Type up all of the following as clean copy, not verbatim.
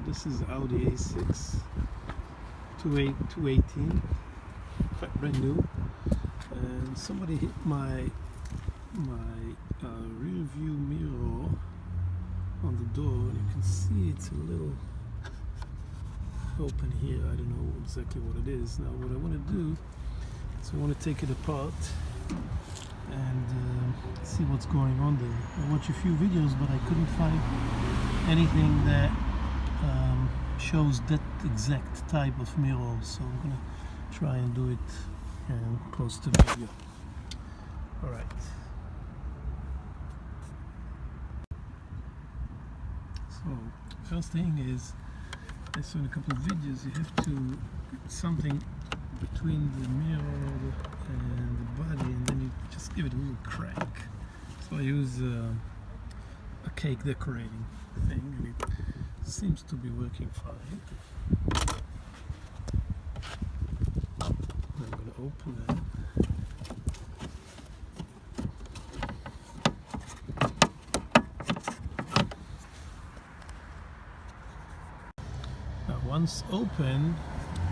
This is Audi A6 218, brand new, and somebody hit my rear view mirror on the door, and you can see it's a little open here. I don't know exactly what it is. Now what I want to do is I want to take it apart and see what's going on there. I watched a few videos, but I couldn't find anything that shows that exact type of mirror, so I'm gonna try and do it close to the video. Alright. So first thing is, I saw in a couple of videos, you have to put something between the mirror and the body, and then you just give it a little crack. So I use a cake decorating thing, and it seems to be working fine. I'm going to open that. Now once open,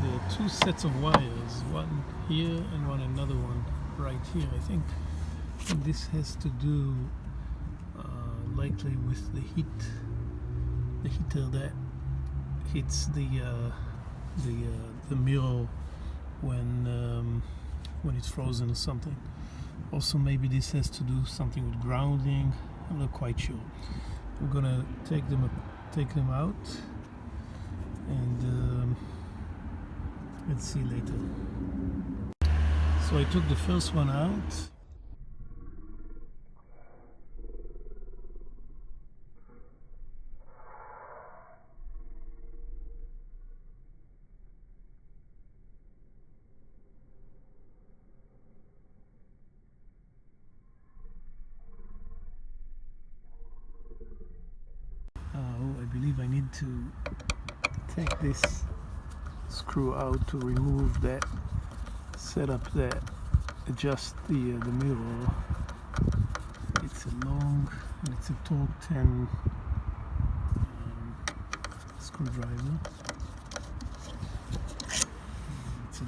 there are two sets of wires, one here and another one right here. I think this has to do likely with the heater that hits the mirror when it's frozen or something. Also maybe this has to do something with grounding. I'm not quite sure. I'm gonna take them out and let's see later. So I took the first one out. I believe I need to take this screw out to remove that setup that adjusts the mirror. It's a long and it's a torque 10 screwdriver. It's a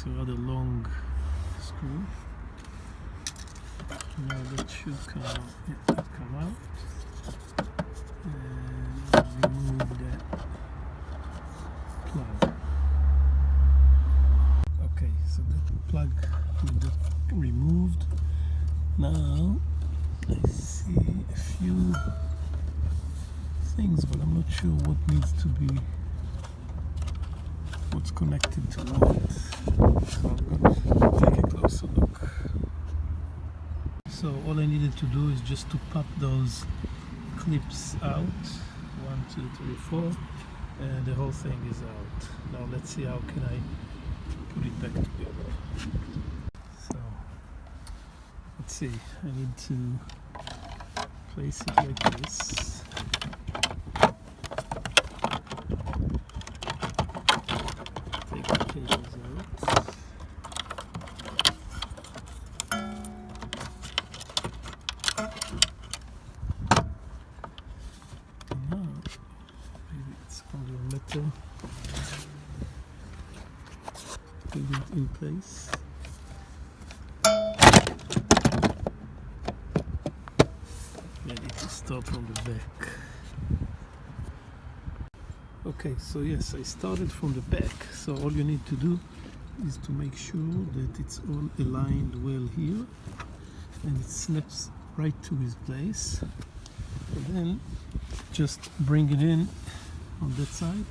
rather long screw. Now that should come out. And remove that plug. Okay, so that plug is removed. Now I see a few things, but I'm not sure what needs to be, what's connected to what. So I'm going to take a closer look. So all I needed to do is just to pop those clips out, 1, 2, 3, 4, and the whole thing is out. Now let's see how can I put it back together. So let's see, I need to place it like this. Take the cables out. Put it in place. Ready to start from the back. Okay, so yes, I started from the back. So all you need to do is to make sure that it's all aligned well here, and it snaps right to its place. And then just bring it in on that side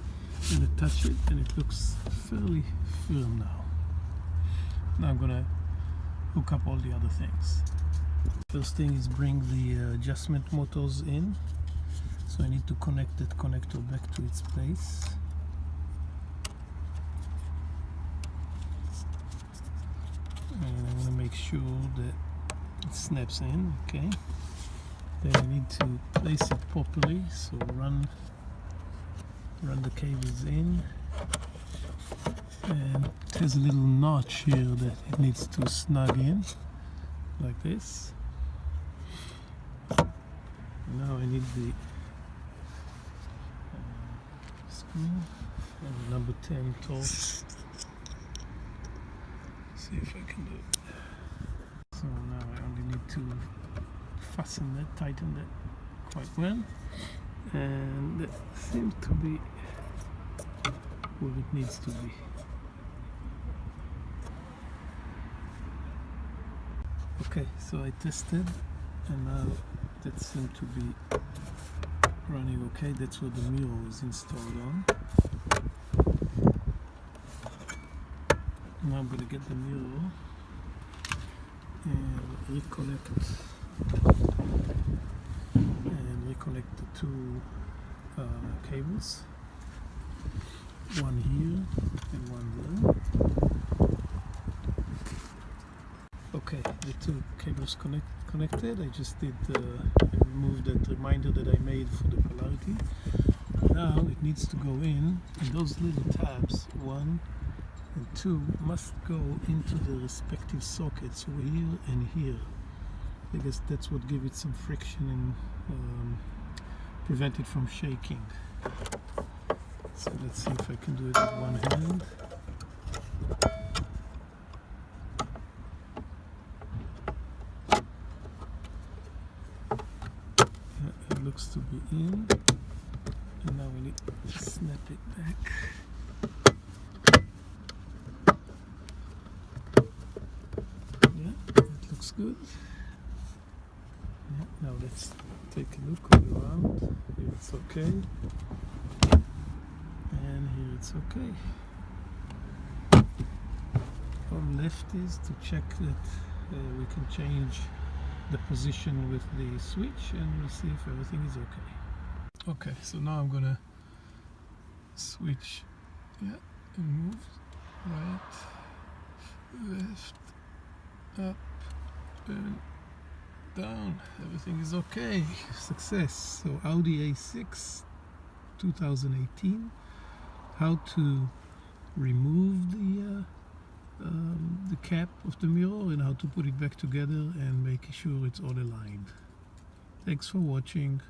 and attach it, and it looks fairly firm now. Now I'm gonna hook up all the other things. First thing is bring the adjustment motors in. So I need to connect that connector back to its place. And I'm gonna make sure that it snaps in, okay? Then I need to place it properly, so run the cables in, and it has a little notch here that it needs to snug in like this. Now I need the And number 10 torque. See if I can do it. So now I only need to fasten that, tighten that quite well, and that seems to be where it needs to be. Okay, so I tested, and now that seems to be running okay. That's where the mirror is installed on. Now I'm going to get the mirror and reconnect the two cables, one here and one there. Okay, the two cables connected. I just did I removed that reminder that I made for the polarity. Now it needs to go in, and those little tabs, 1 and 2, must go into the respective sockets over here and here. I guess that's what gives it some friction and prevent it from shaking. So let's see if I can do it with one hand. It looks to be in, and now we need to snap it back. Yeah, that looks good. Yeah, now let's take a look all around. Here it's okay, and here it's okay. All left is to check that we can change the position with the switch, and we'll see if everything is okay. Okay, so now I'm gonna switch, and move right, left, up, and down. Everything is okay. Success. So Audi A6 2018. How to remove the cap of the mirror and how to put it back together and make sure it's all aligned. Thanks for watching.